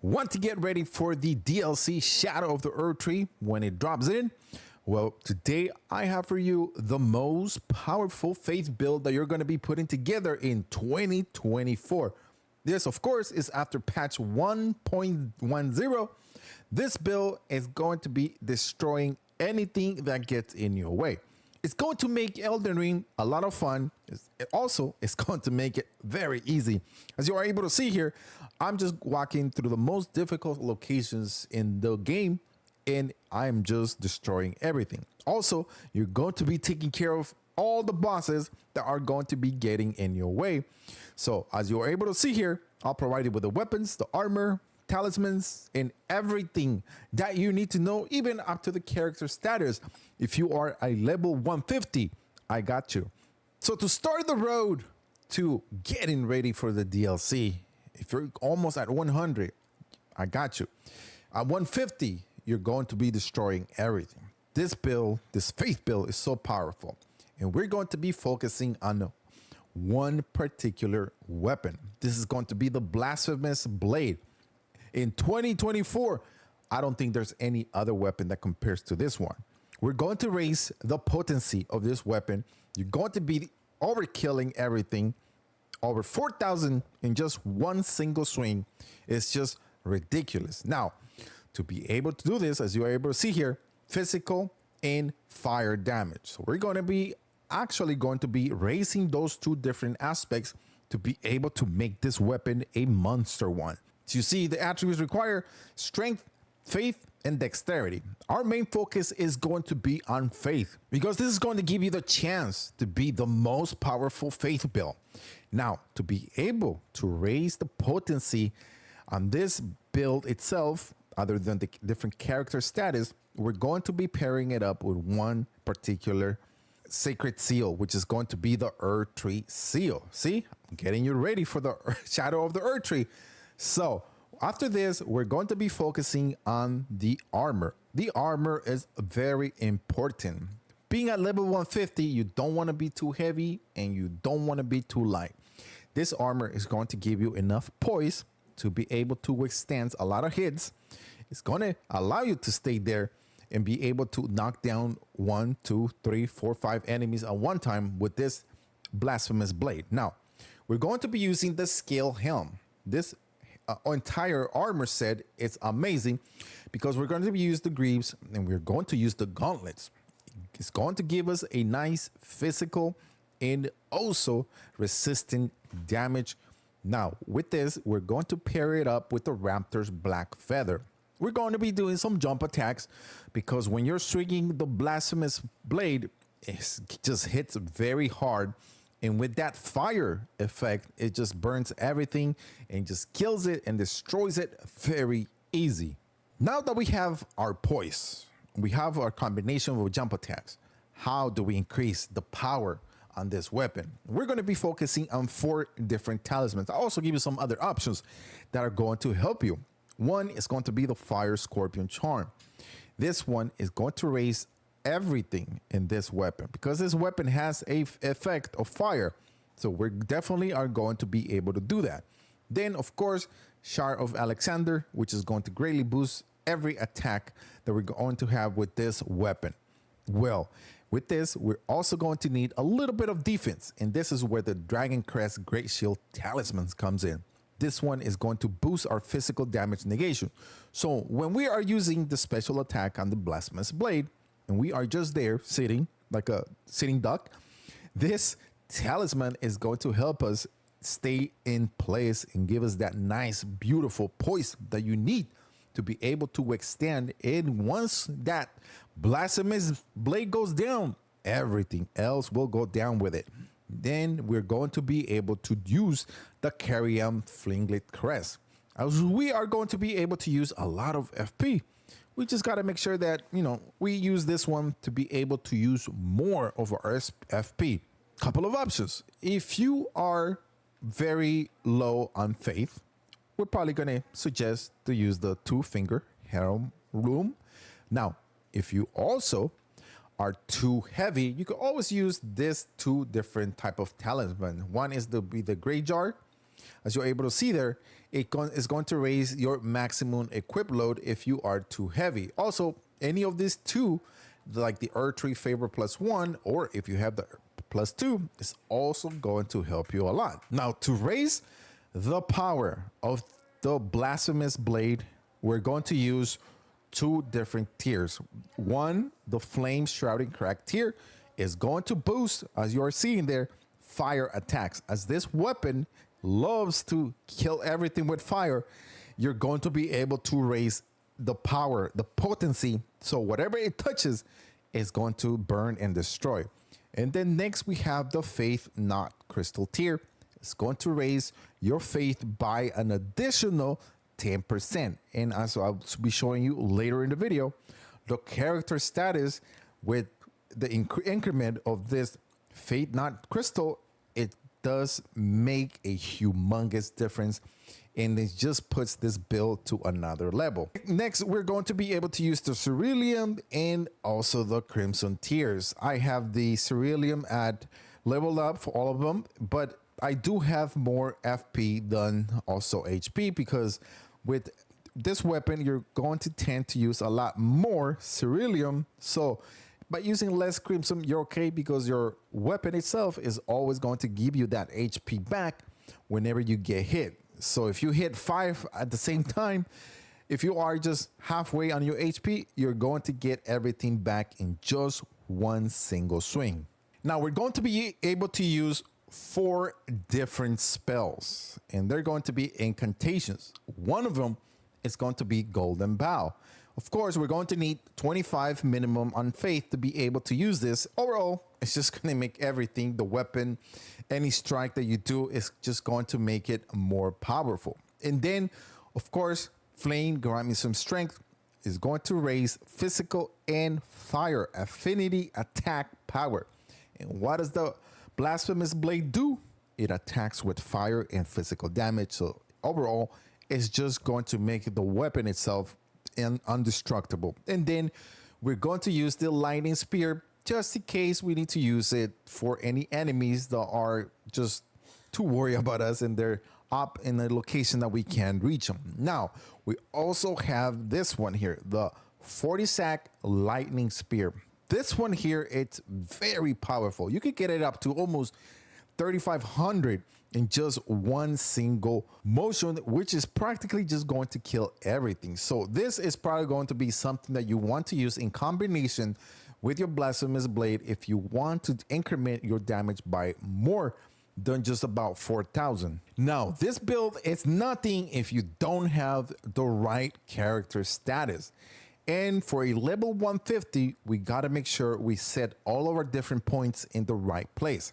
Want to get ready for the DLC Shadow of the Earth Tree when it drops in? Well, today I have for you the most powerful faith build that you're going to be putting together in 2024. This, of course, is after patch 1.10. This build is going to be destroying anything that gets in your way. It's going to make Elden Ring a lot of fun. It also is going to make it very easy. As you are able to see here, I'm just walking through the most difficult locations in the game, and I'm just destroying everything. Also, you're going to be taking care of all the bosses that are going to be getting in your way. So as you are able to see here, I'll provide you with the weapons, the armor, talismans, and everything that you need to know, even up to the character status. If you are a level 150, I got you. So to start the road to getting ready for the DLC, if you're almost at 100, I got you. At 150, you're going to be destroying everything. This build, this faith build, is so powerful. And we're going to be focusing on one particular weapon. This is going to be the Blasphemous Blade. In 2024, I don't think there's any other weapon that compares to this one. We're going to raise the potency of this weapon. You're going to be overkilling everything. Over 4,000 in just one single swing. It's just ridiculous. Now, to be able to do this, as you are able to see here, physical and fire damage. So we're going to be raising those two different aspects to be able to make this weapon a monster one. So you see the attributes require strength, faith, and dexterity. Our main focus is going to be on faith because this is going to give you the chance to be the most powerful faith build. Now, to be able to raise the potency on this build itself, other than the different character status, we're going to be pairing it up with one particular sacred seal, which is going to be the Earth Tree seal. See, I'm getting you ready for the Shadow of the Earth Tree. So after this, we're going to be focusing on the armor. The armor is very important. Being at level 150, you don't want to be too heavy and you don't want to be too light. This armor is going to give you enough poise to be able to withstand a lot of hits. It's going to allow you to stay there and be able to knock down 1, 2, 3, 4, 5 enemies at one time with this Blasphemous Blade. Now, we're going to be using the Scale Helm. This entire armor set is amazing because we're going to use the greaves and we're going to use the gauntlets. It's going to give us a nice physical and also resistant damage. Now, with this, we're going to pair it up with the Raptor's Black Feather. We're going to be doing some jump attacks because when you're swinging the Blasphemous Blade, it just hits very hard. And with that fire effect, it just burns everything and just kills it and destroys it very easy. Now that we have our poise, we have our combination of jump attacks, how do we increase the power on this weapon? We're going to be focusing on 4 different talismans. I'll also give you some other options that are going to help you. One is going to be the Fire Scorpion Charm. This one is going to raise everything in this weapon because this weapon has a effect of fire. So we definitely are going to be able to do that. Then, of course, Shard of Alexander, which is going to greatly boost every attack that we're going to have with this weapon. Well, with this, we're also going to need a little bit of defense, and this is where the Dragon Crest Great Shield Talismans comes in. This one is going to boost our physical damage negation. So when we are using the special attack on the Blasphemous Blade, and we are just there sitting like a sitting duck, this talisman is going to help us stay in place and give us that nice, beautiful poise that you need to be able to withstand. And once that Blasphemous Blade goes down, everything else will go down with it. Then we're going to be able to use the Cariam Flinglet Crest. As we are going to be able to use a lot of FP. We just got to make sure that, we use this one to be able to use more of our FP. Couple of options. If you are very low on faith, we're probably going to suggest to use the 2-finger Helm Room. Now, if you also are too heavy, you can always use this 2 different type of talisman. One is the Grey Jar, As you're able to see there, is going to raise your maximum equip load if you are too heavy. Also, any of these two, like the Earth Tree Favor +1, or if you have the +2, is also going to help you a lot. Now, to raise the power of the Blasphemous Blade, we're going to use two different tiers. One, the Flame Shrouding Crack tier, is going to boost, as you are seeing there, fire attacks. As this weapon loves to kill everything with fire, you're going to be able to raise the power, the potency, so whatever it touches is going to burn and destroy. And then next we have the Faith Not Crystal tier. It's going to raise your faith by an additional 10%. And as I'll be showing you later in the video, the character status with the increment of this Faith Not Crystal, it does make a humongous difference, and it just puts this build to another level. Next, we're going to be able to use the Ceruleum and also the Crimson tiers. I have the Ceruleum at level up for all of them, but I do have more FP than also HP, because with this weapon, you're going to tend to use a lot more Ceruleum. So by using less Crimson, you're okay, because your weapon itself is always going to give you that HP back whenever you get hit. So if you hit 5 at the same time, if you are just halfway on your HP, you're going to get everything back in just one single swing. Now we're going to be able to use 4 different spells, and they're going to be incantations. One of them is going to be Golden Bow. Of course, we're going to need 25 minimum on faith to be able to use this. Overall, it's just going to make everything, the weapon, any strike that you do is just going to make it more powerful. And then, of course, Flame, grant me some strength, is going to raise physical and fire affinity attack power. And what does the Blasphemous Blade do? It attacks with fire and physical damage. So overall, it's just going to make the weapon itself indestructible. And then we're going to use the Lightning Spear just in case we need to use it for any enemies that are just too worried about us and they're up in a location that we can't reach them. Now, we also have this one here, the 40-sack Lightning Spear. This one here, it's very powerful. You could get it up to almost 3,500 in just one single motion, which is practically just going to kill everything. So this is probably going to be something that you want to use in combination with your Blasphemous Blade if you want to increment your damage by more than just about 4,000. Now, this build is nothing if you don't have the right character status. And for a level 150, we got to make sure we set all of our different points in the right place.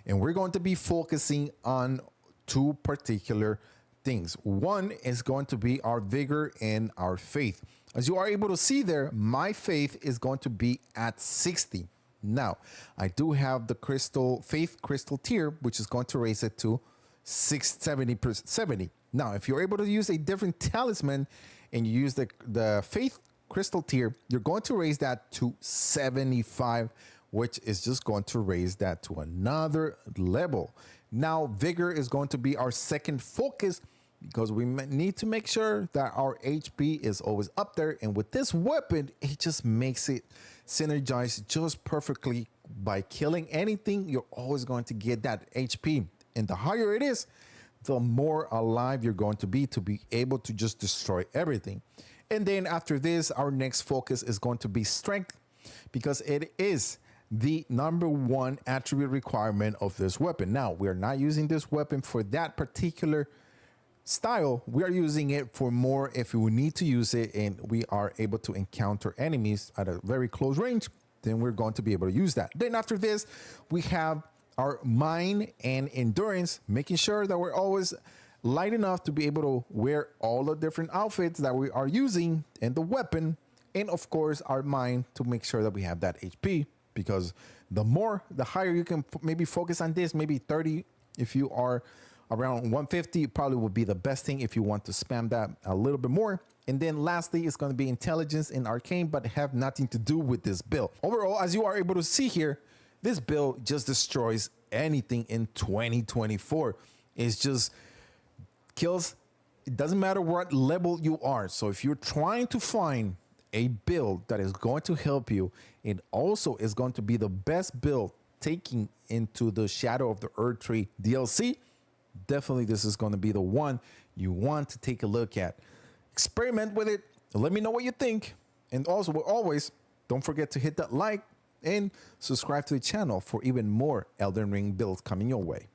And we're going to be focusing on 2 particular things. One is going to be our vigor and our faith. As you are able to see there, my faith is going to be at 60. Now, I do have the faith crystal tier, which is going to raise it to 70. Now, if you're able to use a different talisman and you use the faith crystal tier, you're going to raise that to 75, which is just going to raise that to another level. Now, vigor is going to be our second focus, because we need to make sure that our HP is always up there. And with this weapon, it just makes it synergize just perfectly. By killing anything, you're always going to get that HP. And the higher it is, the more alive you're going to be able to just destroy everything. And then after this, our next focus is going to be strength, because it is the #1 attribute requirement of this weapon. Now, we are not using this weapon for that particular style. We are using it for more if we need to use it and we are able to encounter enemies at a very close range, then we're going to be able to use that. Then after this, we have our mind and endurance, making sure that we're always light enough to be able to wear all the different outfits that we are using and the weapon. And of course, our mind to make sure that we have that HP, because the higher you can maybe focus on this, maybe 30 if you are around 150, probably would be the best thing if you want to spam that a little bit more. And then lastly, it's going to be intelligence and arcane, but have nothing to do with this build. Overall, as you are able to see here, this build just destroys anything in 2024. It's just kills, it doesn't matter what level you are. So if you're trying to find a build that is going to help you, it also is going to be the best build taking into the Shadow of the Erdtree DLC, definitely this is going to be the one you want to take a look at. Experiment with it. Let me know what you think. And also, always, don't forget to hit that like and subscribe to the channel for even more Elden Ring builds coming your way.